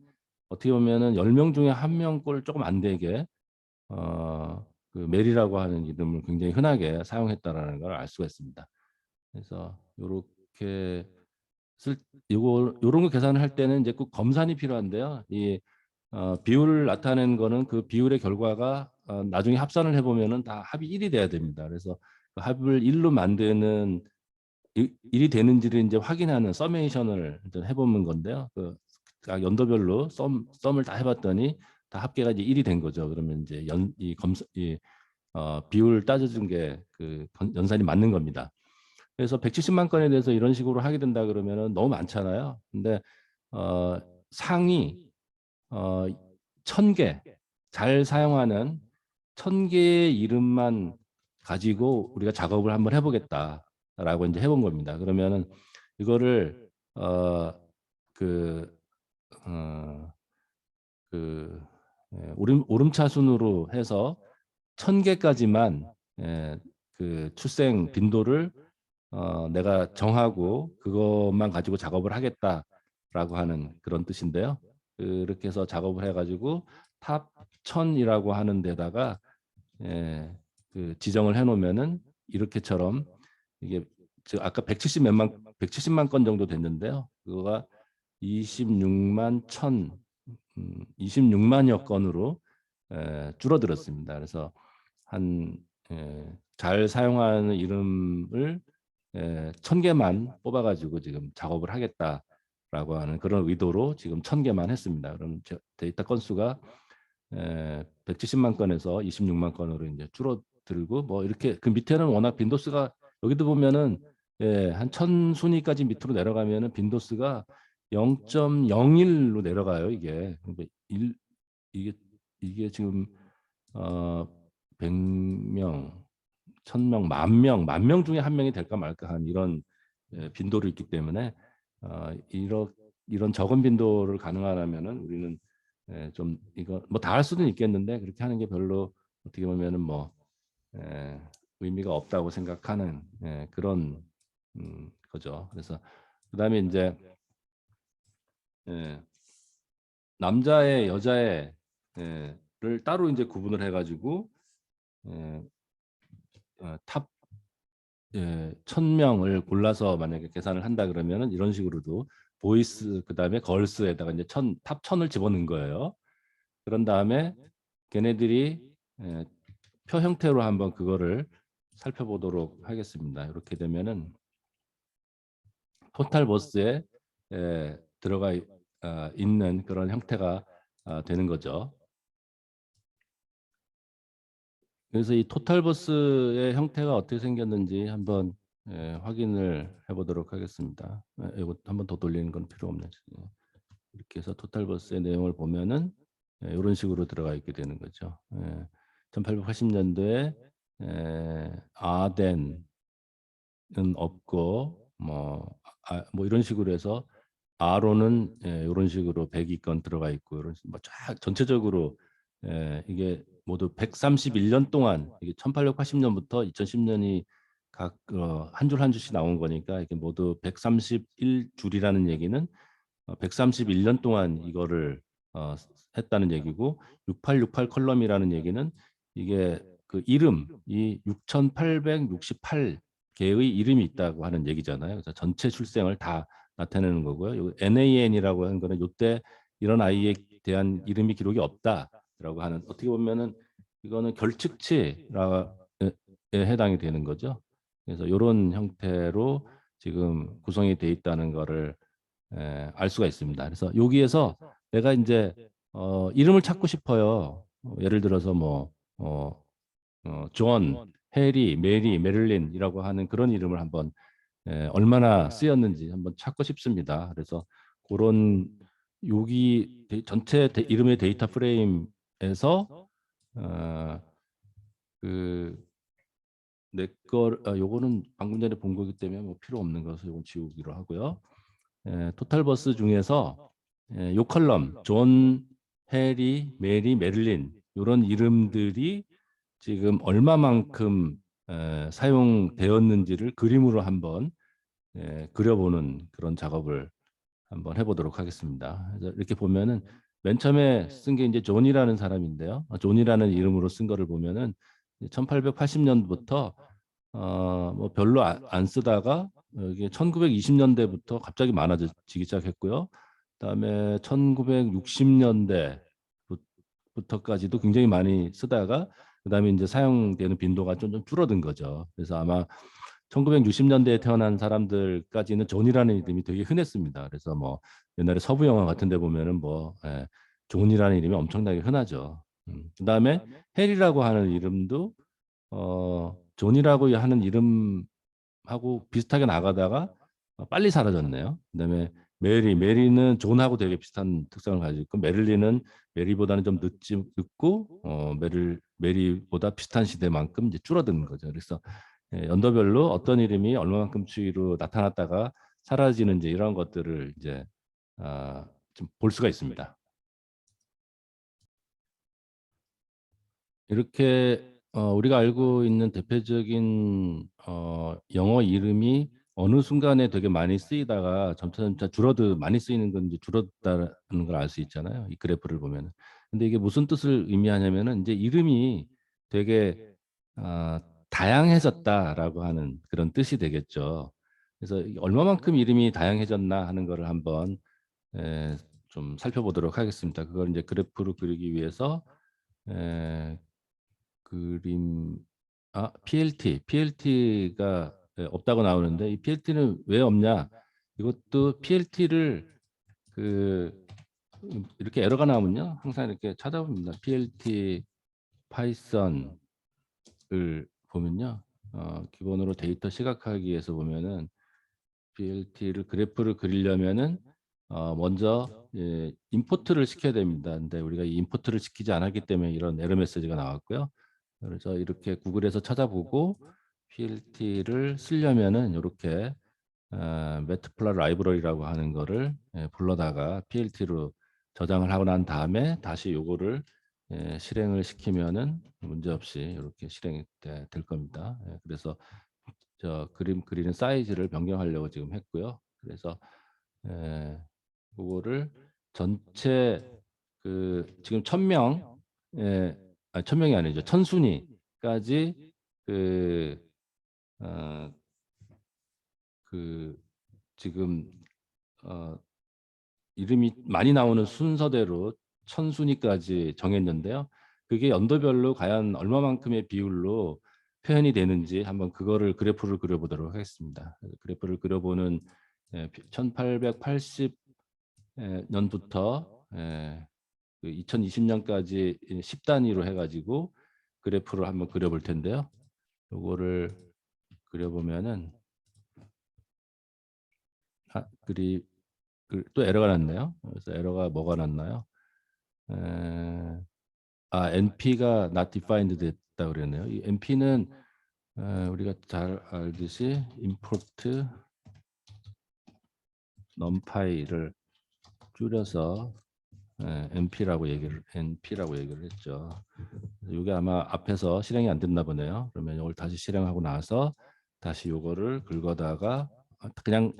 어떻게 보면은 10명 중에 1명 꼴 조금 안 되게 그 메리라고 하는 이름을 굉장히 흔하게 사용했다라는 걸 알 수가 있습니다. 그래서 요렇게 요런 거 계산을 할 때는 이제 꼭 검산이 필요한데요. 이 비율을 나타내는 거는 그 비율의 결과가 나중에 합산을 해보면은 다 합이 1이 돼야 됩니다. 그래서 그 합을 1로 만드는 1이 되는지를 이제 확인하는 서메이션을 해보는 건데요. 연도별로 썸을 다 해봤더니 다 합계가 이제 1이 된 거죠. 그러면 이제 비율 따져준 게 그 연산이 맞는 겁니다. 그래서 170만 건에 대해서 이런 식으로 하게 된다 그러면은 너무 많잖아요. 근데 어, 상위 1000개 잘 사용하는 1000개의 이름만 가지고 우리가 작업을 한번 해보겠다라고 이제 해본 겁니다. 그러면은 이거를 그 오름차순으로 해서 1000개까지만 그 출생 빈도를 내가 정하고 그것만 가지고 작업을 하겠다라고 하는 그런 뜻인데요. 그렇게 해서 작업을 해가지고 탑 1000이라고 하는 데다가 그 지정을 해놓으면은 이렇게처럼 이게 아까 170만 건 정도 됐는데요. 그거가 26만 26만여 건으로 줄어들었습니다. 그래서 잘 사용하는 이름을 1000개만 뽑아가지고 지금 작업을 하겠다라고 하는 그런 의도로 지금 1000개만 했습니다. 그럼 데이터 건수가 170만 건에서 26만 건으로 이제 줄어들고 뭐 이렇게 그 밑에는 워낙 빈도수가 여기도 보면은 한 1000순위까지 밑으로 내려가면은 빈도수가 0.01로 내려가요. 이게 그러니까 이게 이게 지금 100명, 1000명, 만 명 중에 한 명이 될까 말까 한 이런 빈도로 있기 때문에 이런 적은 빈도를 가능하려면은 우리는 좀 이거 뭐 다 할 수는 있겠는데 그렇게 하는 게 별로 어떻게 보면은 뭐 의미가 없다고 생각하는 그런 거죠. 그래서 그다음에 이제 남자의 여자의 를 따로 이제 구분을 해가지고 탑 1000명을 골라서 만약에 계산을 한다 그러면은 이런 식으로도 보이스 그다음에 걸스에다가 이제 탑 1000을 집어넣은 거예요. 그런 다음에 걔네들이 표 형태로 한번 그거를 살펴보도록 하겠습니다. 이렇게 되면은 토탈 버스에 들어가 있는 그런 형태가 되는 거죠. 그래서 이 토탈 버스의 형태가 어떻게 생겼는지 한번 확인을 해보도록 하겠습니다. 이거 한번 더 돌리는 건 필요 없네요. 이렇게 해서 토탈 버스의 내용을 보면은 이런 식으로 들어가 있게 되는 거죠. 1880년도에 아덴은 없고 뭐 이런 식으로 해서 아로는 이런 식으로 102건 들어가 있고 이런 뭐쫙 전체적으로 이게 모두 131년 동안 이게 1880년부터 2010년이 각 한 줄 한 줄씩 나온 거니까 이게 모두 131줄이라는 얘기는 131년 동안 이거를 했다는 얘기고 6868 컬럼이라는 얘기는 이게 그 이름이 6868개의 이름이 있다고 하는 얘기잖아요. 그래서 전체 출생을 다 나타내는 거고요. 요 NAN이라고 하는 거는 요때 이런 아이에 대한 이름이 기록이 없다라고 하는 어떻게 보면은 이거는 결측치에 해당이 되는 거죠. 그래서 이런 형태로 지금 구성이 돼 있다는 거를 알 수가 있습니다. 그래서 여기에서 내가 이제 이름을 찾고 싶어요. 예를 들어서 존, 해리, 메리, 메릴린이라고 하는 그런 이름을 한번 얼마나 쓰였는지 한번 찾고 싶습니다. 그래서 그런 여기 전체 이름의 데이터 프레임에서 그 요거는 방금 전에 본 거기 때문에 뭐 필요 없는 것을 요건 지우기로 하고요. 토탈 버스 중에서 요 컬럼 존, 해리, 메리, 메릴린 이런 이름들이 지금 얼마만큼 사용되었는지를 그림으로 한번 그려보는 그런 작업을 한번 해보도록 하겠습니다. 그래서 이렇게 보면은 맨 처음에 쓴 게 이제 존이라는 사람인데요. 존이라는 이름으로 쓴 거를 보면은 1880년부터 뭐 별로 안 쓰다가 이게 1920년대부터 갑자기 많아지기 시작했고요. 그다음에 1960년대부터까지도 굉장히 많이 쓰다가 그다음에 이제 사용되는 빈도가 좀 줄어든 거죠. 그래서 아마 1960년대에 태어난 사람들까지는 존이라는 이름이 되게 흔했습니다. 그래서 뭐 옛날에 서부 영화 같은 데 보면은 존이라는 이름이 엄청나게 흔하죠. 그다음에 해리라고 하는 이름도 존이라고 하는 이름하고 비슷하게 나가다가 빨리 사라졌네요. 그다음에 메리는 존하고 되게 비슷한 특성을 가지고 있고 메릴린은 메리보다는 좀 늦고 메리보다 비슷한 시대만큼 이제 줄어드는 거죠. 그래서 연도별로 어떤 이름이 얼마만큼 추이로 나타났다가 사라지는지 이런 것들을 이제 좀 볼 수가 있습니다. 이렇게 우리가 알고 있는 대표적인 영어 이름이 어느 순간에 되게 많이 쓰이다가 점차 줄어들 많이 쓰이는 건 이제 줄었다는 걸 알 수 있잖아요. 이 그래프를 보면은. 근데 이게 무슨 뜻을 의미하냐면은 이제 이름이 되게 어, 다양해졌다라고 하는 그런 뜻이 되겠죠. 그래서 얼마만큼 이름이 다양해졌나 하는 거를 한번 에, 좀 살펴보도록 하겠습니다. 그걸 이제 그래프로 그리기 위해서 에, 그림 PLT가 없다고 나오는데 이 PLT는 왜 없냐? 이것도 PLT를 그 이렇게 에러가 나오면요. 항상 이렇게 찾아봅니다. PLT 파이썬을 보면요. 기본으로 데이터 시각화하기에서 보면은 PLT를 그래프를 그리려면은 먼저 임포트를 시켜야 됩니다. 근데 우리가 이 임포트를 시키지 않았기 때문에 이런 에러 메시지가 나왔고요. 그래서 이렇게 구글에서 찾아보고 PLT를 쓰려면은 이렇게 매트플라 라이브러리라고 하는 거를 불러다가 PLT로 저장을 하고 난 다음에 다시 요거를 실행을 시키면은 문제없이 이렇게 실행이 될 겁니다. 그래서 저 그림 그리는 사이즈를 변경하려고 지금 했고요. 그래서 그거를 전체 그 지금 1000명 아 1000명이 아니죠. 1000순위까지 그 어, 그 지금 어, 이름이 많이 나오는 순서대로 1000순위까지 정했는데요. 그게 연도별로 과연 얼마만큼의 비율로 표현이 되는지 한번 그거를 그래프를 그려보도록 하겠습니다. 그래프를 그려보는 1880 년부터 2020년까지 10단위로 해가지고 그래프를 한번 그려볼 텐데요. 요거를 그려보면은 또 에러가 났네요. 그래서 에러가 뭐가 났나요? NP가 not defined 됐다 그랬네요. 이 NP는 우리가 잘 알듯이 import numpy를 줄여서 NP라고 얘기를 했죠. 이게 아마 앞에서 실행이 안 됐나 보네요. 그러면 이걸 다시 실행하고 나서 다시 요거를 긁어다가 그냥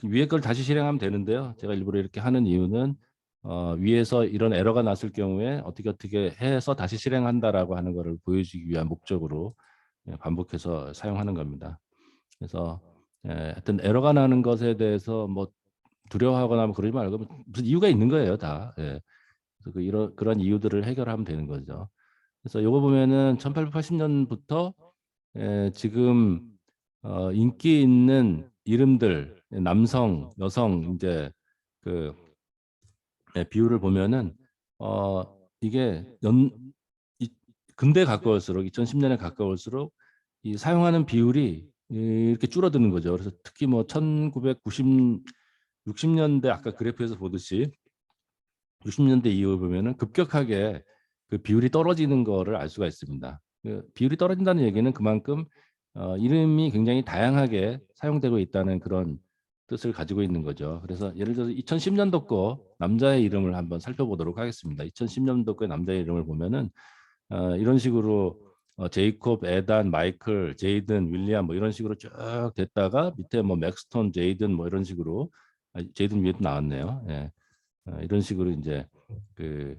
위에 걸 다시 실행하면 되는데요. 제가 일부러 이렇게 하는 이유는 위에서 이런 에러가 났을 경우에 어떻게 해서 다시 실행한다라고 하는 것을 보여주기 위한 목적으로 반복해서 사용하는 겁니다. 그래서 하여튼 에러가 나는 것에 대해서 뭐 두려워하거나 뭐 그러지 말고 무슨 이유가 있는 거예요, 다. 그래서 그런 이유들을 해결하면 되는 거죠. 그래서 요거 보면은 1880년부터 지금 인기 있는 이름들 남성, 여성 이제 그 비율을 보면은 이게 이, 근대 가까울수록 2010년에 가까울수록 이 사용하는 비율이 이렇게 줄어드는 거죠. 그래서 특히 뭐 1990, 60년대 아까 그래프에서 보듯이 60년대 이후에 보면은 급격하게 그 비율이 떨어지는 거를 알 수가 있습니다. 그 비율이 떨어진다는 얘기는 그만큼 이름이 굉장히 다양하게 사용되고 있다는 그런 뜻을 가지고 있는 거죠. 그래서 예를 들어서 2010년도 거 남자의 이름을 한번 살펴보도록 하겠습니다. 2010년도 거의 남자의 이름을 보면은 이런 식으로 제이콥, 에단, 마이클, 제이든, 윌리엄 뭐 이런 식으로 쭉 됐다가 밑에 뭐 맥스톤, 제이든 뭐 이런 식으로 제이든 위에도 나왔네요. 이런 식으로 이제 그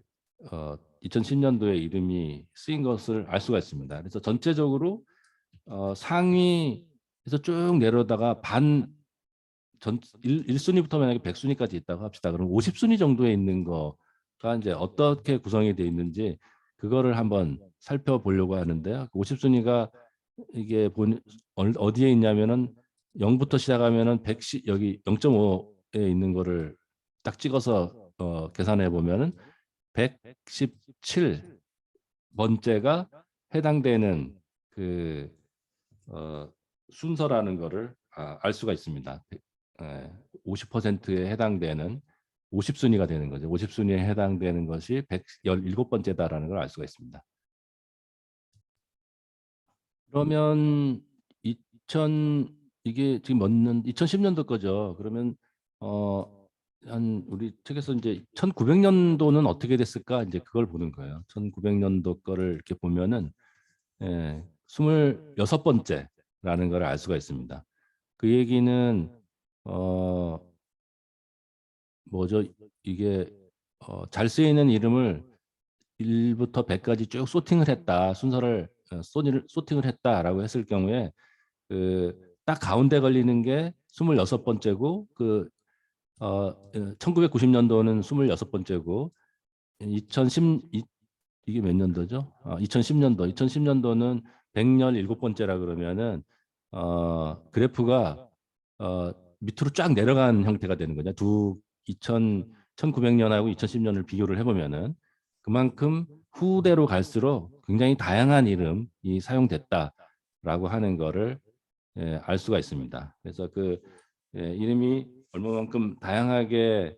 2010년도에 이름이 쓰인 것을 알 수가 있습니다. 그래서 전체적으로 상위에서 쭉 내려다가 전 1순위부터 만약에 100순위까지 있다고 합시다. 그럼 50순위 정도에 있는 거가 이제 어떻게 구성이 되어 있는지 그거를 한번 살펴보려고 하는데요. 50순위가 이게 어디에 있냐면은 0부터 시작하면은 110 여기 0.5에 있는 거를 딱 찍어서 계산해 보면은 117번째가 해당되는 그 순서라는 거를 알 수가 있습니다. 50%에 해당되는 50순위가 되는 거죠. 50순위에 해당되는 것이 117번째다라는 걸 알 수가 있습니다. 그러면 2000 이게 지금 뭐는 2010년도 거죠. 그러면 한 우리 책에서 이제 1900년도는 어떻게 됐을까 이제 그걸 보는 거예요. 1900년도 거를 이렇게 보면은 26번째라는 걸 알 수가 있습니다. 그 얘기는 어 뭐죠? 이게 잘 쓰이는 이름을 1부터 100까지 쭉 소팅을 했다. 순서를 소팅을 했다라고 했을 경우에 그 딱 가운데 걸리는 게 26번째고 1990년도는 26번째고 2010 이게 몇 년도죠? 2010년도. 2010년도는 117번째라 그러면은 그래프가 어, 밑으로 쫙 내려간 형태가 되는 거죠. 1900년하고 2010년을 비교를 해보면은 그만큼 후대로 갈수록 굉장히 다양한 이름이 사용됐다라고 하는 거를 알 수가 있습니다. 그래서 이름이 얼마만큼 다양하게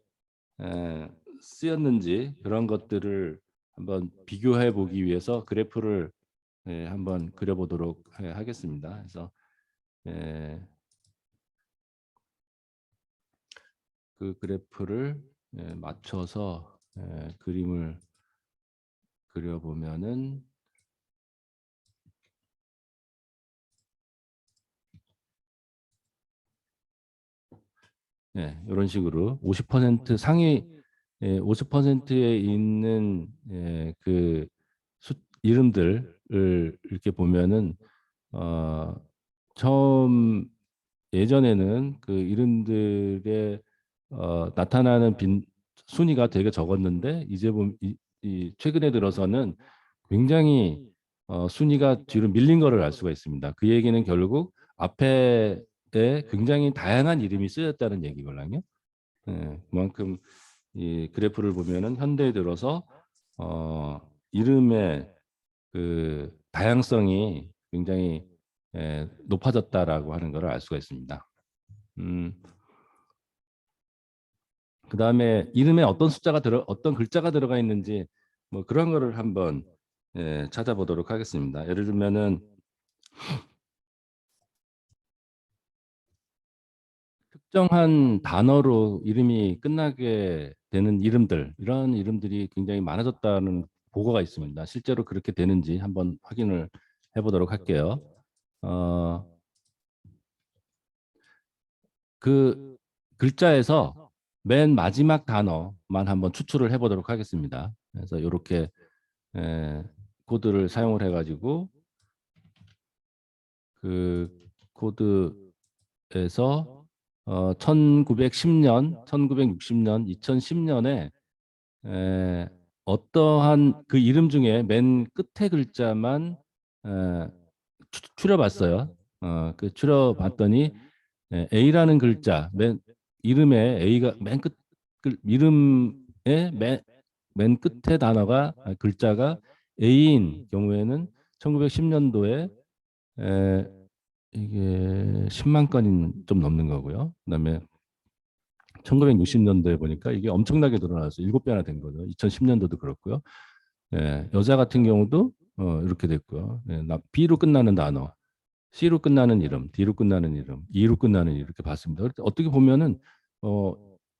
쓰였는지 그런 것들을 한번 비교해 보기 위해서 그래프를 한번 그려보도록 하겠습니다. 그래서 예, 그 그래프를 맞춰서 그림을 그려보면은 이런 식으로 50% 상위 50%에 있는 그 이름들을 이렇게 보면은 처음 예전에는 그 이름들의 나타나는 순위가 되게 적었는데 이제 보면 이 최근에 들어서는 굉장히 순위가 뒤로 밀린 거를 알 수가 있습니다. 그 얘기는 결국 앞에 굉장히 다양한 이름이 쓰였다는 얘기거든요. 그만큼 이 그래프를 보면은 현대에 들어서 이름의 그 다양성이 굉장히 높아졌다라고 하는 것을 알 수가 있습니다. 그다음에 이름에 어떤 어떤 글자가 들어가 있는지 뭐 그런 거를 한번 찾아보도록 하겠습니다. 예를 들면은 특정한 단어로 이름이 끝나게 되는 이름들, 이런 이름들이 굉장히 많아졌다는 보고가 있습니다. 실제로 그렇게 되는지 한번 확인을 해보도록 할게요. 어, 그 글자에서 맨 마지막 단어만 한번 추출을 해보도록 하겠습니다. 그래서 이렇게 코드를 사용을 해가지고 그 코드에서 1910년, 1960년, 2010년에 어떠한 그 이름 중에 맨 끝에 글자만 에, 추려봤어요. 그 추려봤더니 A라는 글자, 이름에 A가 이름의 맨 끝에 단어가 글자가 A인 경우에는 1910년도에 이게 10만 건이 좀 넘는 거고요. 그다음에 1960년도에 보니까 이게 엄청나게 늘어나서 7배나 된 거죠. 2010년도도 그렇고요. 여자 같은 경우도 이렇게 됐고요. B로 끝나는 단어, C로 끝나는 이름, D로 끝나는 이름, E로 끝나는 이름 이렇게 봤습니다. 어떻게 보면은 어,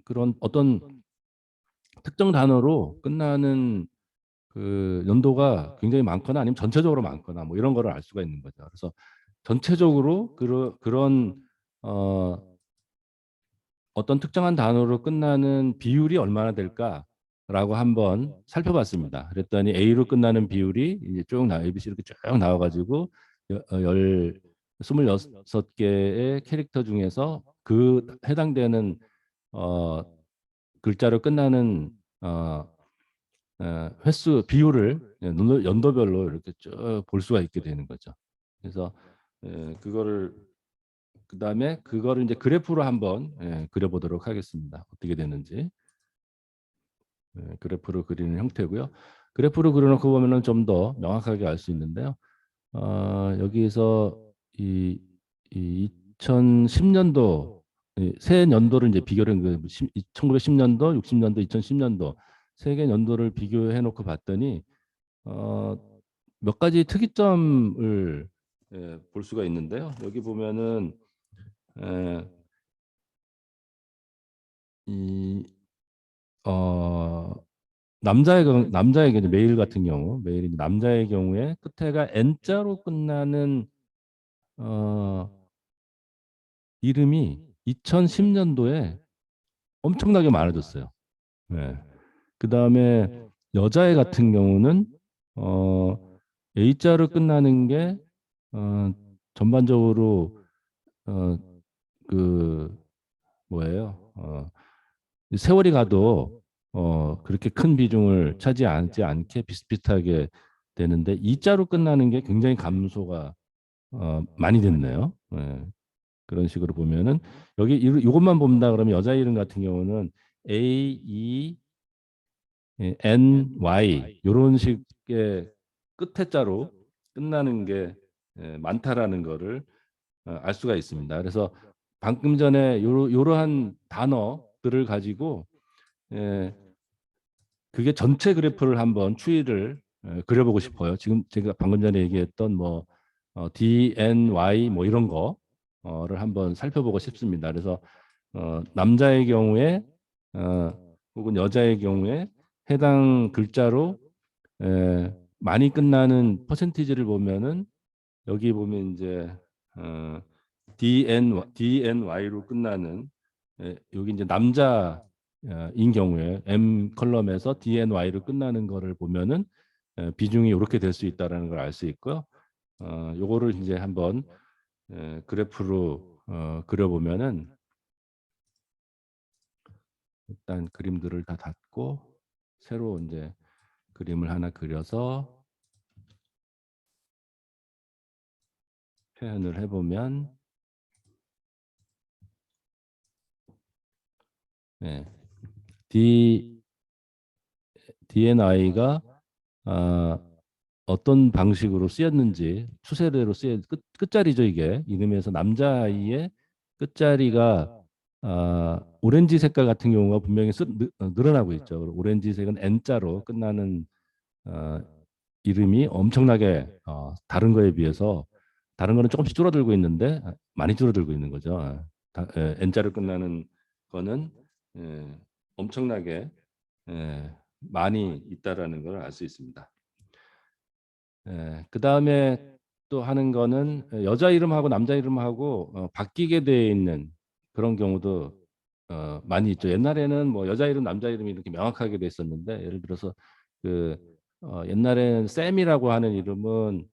그런 어떤 특정 단어로 끝나는 그 연도가 굉장히 많거나 아니면 전체적으로 많거나 뭐 이런 거를 알 수가 있는 거죠. 그래서 전체적으로 그런 어떤 특정한 단어로 끝나는 비율이 얼마나 될까라고 한번 살펴봤습니다. 그랬더니 A로 끝나는 비율이 이제 ABC 이렇게 쭉 나와가지고 26개의 캐릭터 중에서 그 해당되는 어, 글자로 끝나는 어, 횟수 비율을 연도별로 이렇게 쭉 볼 수가 있게 되는 거죠. 그래서 그거를 그다음에 그거를 이제 그래프로 한번 그려보도록 하겠습니다. 어떻게 되는지 그래프로 그리는 형태고요. 그래프로 그려놓고 보면은 좀 더 명확하게 알 수 있는데요. 여기에서 이, 이 2010년도 세 연도를 이제 비교를 1910년도, 60년도, 2010년도 세 개 연도를 비교해 놓고 봤더니 몇 가지 특이점을 볼 수가 있는데요. 여기 보면은 에, 이 남자의 경우 메일 같은 경우 메일이 남자의 경우에 끝에가 N자로 끝나는 어, 이름이 2010년도에 엄청나게 많아졌어요. 네. 그 다음에 여자애 같은 경우는 A자로 끝나는 게 전반적으로 어, 그 뭐예요? 세월이 가도 그렇게 큰 비중을 차지하지 않게 비슷비슷하게 되는데 이자로 끝나는 게 굉장히 감소가 많이 됐네요. 예, 그런 식으로 보면은 여기 이것만 본다 그러면 여자 이름 같은 경우는 A, E, N, Y 이런 식의 끝에 자로 끝나는 게 많다라는 거를 알 수가 있습니다. 그래서 방금 전에 요러한 단어들을 가지고 예, 그게 전체 그래프를 한번 추이를 그려보고 싶어요. 지금 제가 방금 전에 얘기했던 뭐 DNY 뭐 이런 거를 한번 살펴보고 싶습니다. 그래서 남자의 경우에 혹은 여자의 경우에 해당 글자로 많이 끝나는 퍼센티지를 보면은 여기 보면 이제 어, DNY로 끝나는 여기 이제 남자인 경우에 M 컬럼에서 DNY로 끝나는 거를 보면은 비중이 이렇게 될 수 있다라는 걸 알 수 있고요. 요거를 이제 한번 그래프로 그려보면은 일단 그림들을 다 닫고 새로 이제 그림을 하나 그려서 표현을 해보면 네, D DNI가 어떤 방식으로 쓰였는지 추세대로 끝자리죠 이게 이름에서 남자아이의 끝자리가 오렌지 색깔 같은 경우가 분명히 늘어나고 있죠. 오렌지색은 N자로 끝나는 어, 이름이 엄청나게 다른 거에 비해서 다른 거는 조금씩 줄어들고 있는데 많이 줄어들고 있는 거죠. N자로 끝나는 거는 예, 엄청나게 많이 있다라는 걸 알 수 있습니다. 그 다음에 또 하는 거는 여자 이름하고 남자 이름하고 바뀌게 되어 있는 그런 경우도 많이 있죠. 옛날에는 뭐 여자 이름, 남자 이름이 이렇게 명확하게 돼 있었는데 예를 들어서 그 옛날에는 샘이라고 하는 이름은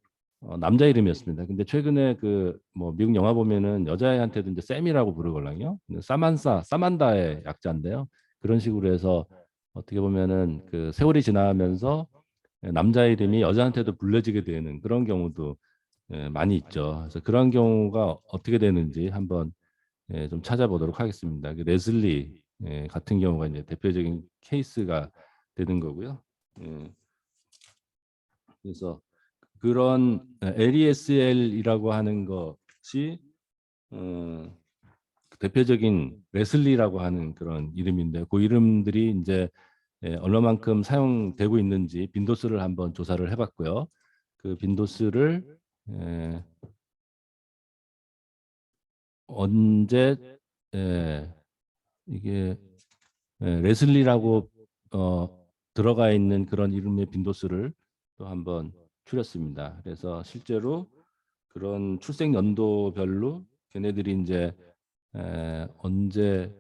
남자 이름이었습니다. 근데 최근에 그 뭐 미국 영화 보면은 여자애한테도 이제 샘이라고 부르거든요. 사만다의 약자인데요. 그런 식으로 해서 어떻게 보면은 그 세월이 지나면서 남자 이름이 여자한테도 불려지게 되는 그런 경우도 많이 있죠. 그래서 그런 경우가 어떻게 되는지 한번 좀 찾아보도록 하겠습니다. 그 레슬리 같은 경우가 이제 대표적인 케이스가 되는 거고요. 그래서 그런 LESL이라고 하는 것이 대표적인 레슬리라고 하는 그런 이름인데 그 이름들이 이제 얼마만큼 사용되고 있는지 빈도수를 한번 조사를 해봤고요. 그 빈도수를 에, 언제 이게 레슬리라고 들어가 있는 그런 이름의 빈도수를 또 한번 추렸습니다. 그래서 실제로 그런 출생 연도별로 걔네들이 이제 언제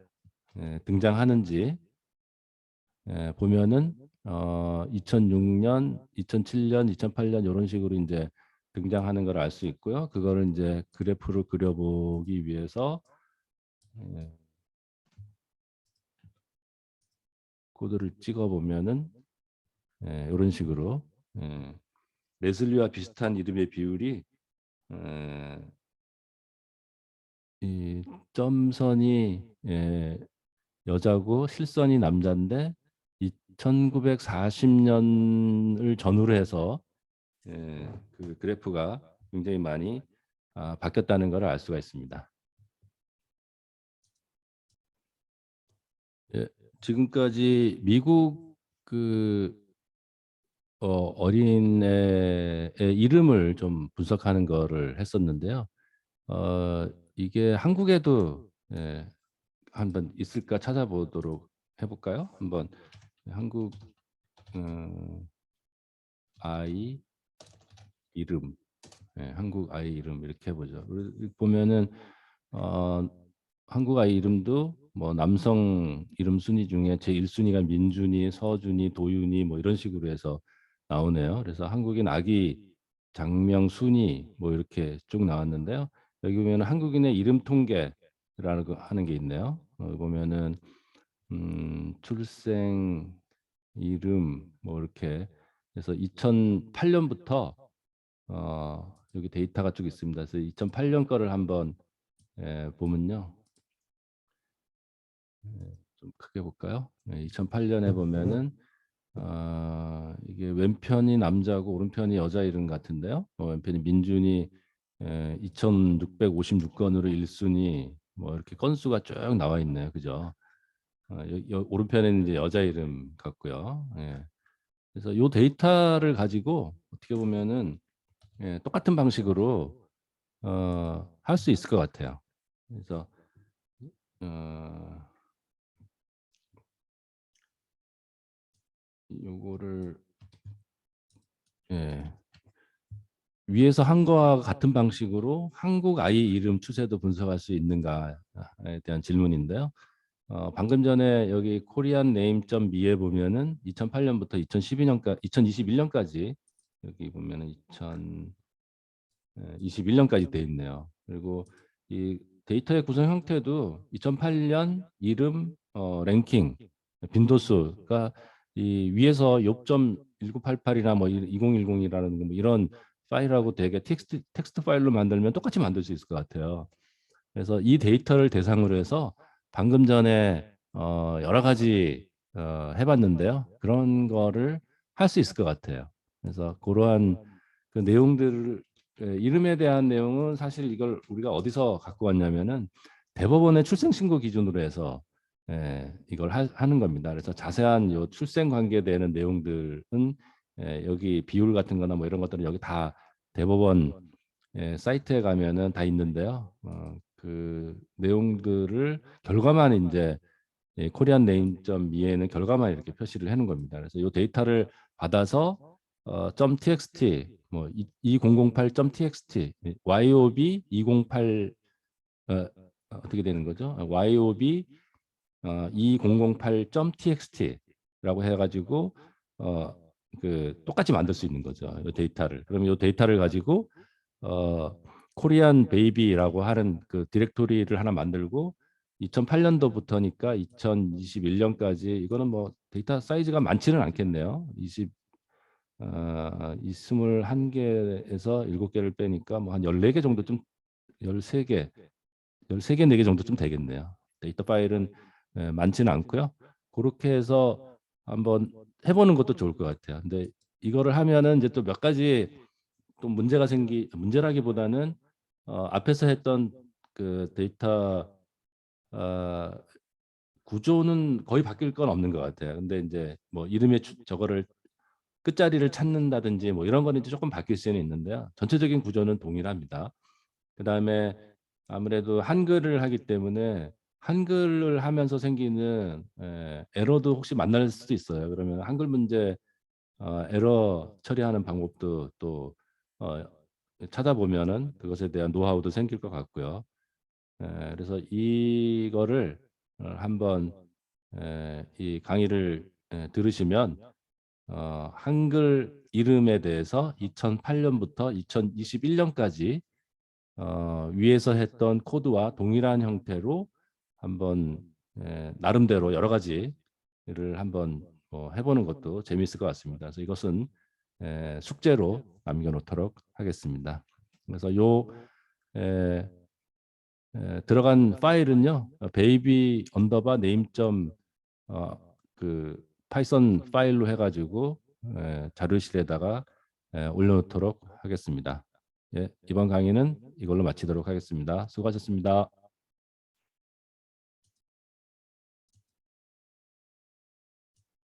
등장하는지 보면은 2006년, 2007년, 2008년 이런 식으로 이제 등장하는 걸 알 수 있고요. 그거를 이제 그래프로 그려보기 위해서 예, 코드를 찍어 보면은 이런 식으로 예, 레슬리와 비슷한 이름의 비율이 에, 이 점선이 여자고 실선이 남자인데 1940년을 전후로 해서 그 그래프가 굉장히 많이 바뀌었다는 것을 알 수가 있습니다. 예, 지금까지 미국 그 어린애의 이름을 좀 분석하는 거를 했었는데요. 이게 한국에도 한번 있을까 찾아보도록 해볼까요? 한번 한국 아이 이름, 한국 아이 이름 이렇게 해보죠. 보면은 어, 한국 아이 이름도 뭐 남성 이름 순위 중에 제 1순위가 민준이, 서준이, 도윤이 뭐 이런 식으로 해서 나오네요. 그래서 한국인 아기 장명 순위 뭐 이렇게 쭉 나왔는데요. 여기 보면 한국인의 이름 통계라는 거 하는 게 있네요. 보면은 출생 이름 뭐 이렇게 그래서 2008년부터 여기 데이터가 쭉 있습니다. 그래서 2008년 거를 한번 보면요. 좀 크게 볼까요? 2008년에 보면은 이게 왼편이 남자고 오른편이 여자 이름 같은데요. 왼편이 민준이 2,656건으로 1순위 뭐 이렇게 건수가 쭉 나와 있네요. 그죠? 오른편에는 이제 여자 이름 같고요. 그래서 이 데이터를 가지고 어떻게 보면은 똑같은 방식으로 할 수 있을 것 같아요. 그래서 어, 요거를 예, 위에서 한 거와 같은 방식으로 한국 아이 이름 추세도 분석할 수 있는가에 대한 질문인데요. 방금 전에 여기 코리안 네임.me에 보면은 2008년부터 2012년까지 2021년까지 여기 보면은 2021년까지 돼 있네요. 그리고 이 데이터의 구성 형태도 2008년 이름 랭킹 빈도수가 이 위에서 6.1988이나 뭐 2010이라는 뭐 이런 파일하고 되게 텍스트 파일로 만들면 똑같이 만들 수 있을 것 같아요. 그래서 이 데이터를 대상으로 해서 방금 전에 여러 가지 해봤는데요. 그런 거를 할 수 있을 것 같아요. 그래서 그러한 그 내용들을 이름에 대한 내용은 사실 이걸 우리가 어디서 갖고 왔냐면은 대법원의 출생신고 기준으로 해서 이걸 하는 겁니다. 그래서 자세한 요 출생 관계되는 내용들은 여기 비율 같은 거나 뭐 이런 것들은 여기 다 대법원 사이트에 가면은 다 있는데요. 그 내용들을 결과만 이제 코리안 네임.me에는 결과만 이렇게 표시를 해놓은 겁니다. 그래서 이 데이터를 받아서 .txt 뭐 2008.txt yob 208 어떻게 되는 거죠? yob 2008.txt라고 해가지고 그 똑같이 만들 수 있는 거죠. 이 데이터를. 그러면 이 데이터를 가지고 코리안 베이비라고 하는 그 디렉토리를 하나 만들고 2008년도부터니까 2021년까지 이거는 뭐 데이터 사이즈가 많지는 않겠네요. 21개에서 7개를 빼니까 뭐 한 14개 정도 좀 13개, 13개, 4개 정도 좀 되겠네요. 데이터 파일은 많지는 않고요. 그렇게 해서 한번 해보는 것도 좋을 것 같아요. 근데 이거를 하면은 이제 또 몇 가지 또 문제라기보다는 앞에서 했던 그 데이터 어, 구조는 거의 바뀔 건 없는 것 같아요. 근데 이제 뭐 이름의 저거를 끝자리를 찾는다든지 뭐 이런 거는 이제 조금 바뀔 수는 있는데요. 전체적인 구조는 동일합니다. 그다음에 아무래도 한글을 하기 때문에 한글을 하면서 생기는 에러도 혹시 만날 수도 있어요. 그러면 한글 문제 에러 처리하는 방법도 또 어, 찾아보면은 그것에 대한 노하우도 생길 것 같고요. 그래서 이거를 한번 이 강의를 들으시면 한글 이름에 대해서 2008년부터 2021년까지 위에서 했던 코드와 동일한 형태로 한번 나름대로 여러 가지를 한번 해보는 것도 재미있을 것 같습니다. 그래서 이것은 숙제로 남겨놓도록 하겠습니다. 그래서 요 들어간 파일은요, 베이비 언더바 네임점 그 파이썬 파일로 해가지고 자료실에다가 올려놓도록 하겠습니다. 예, 이번 강의는 이걸로 마치도록 하겠습니다. 수고하셨습니다.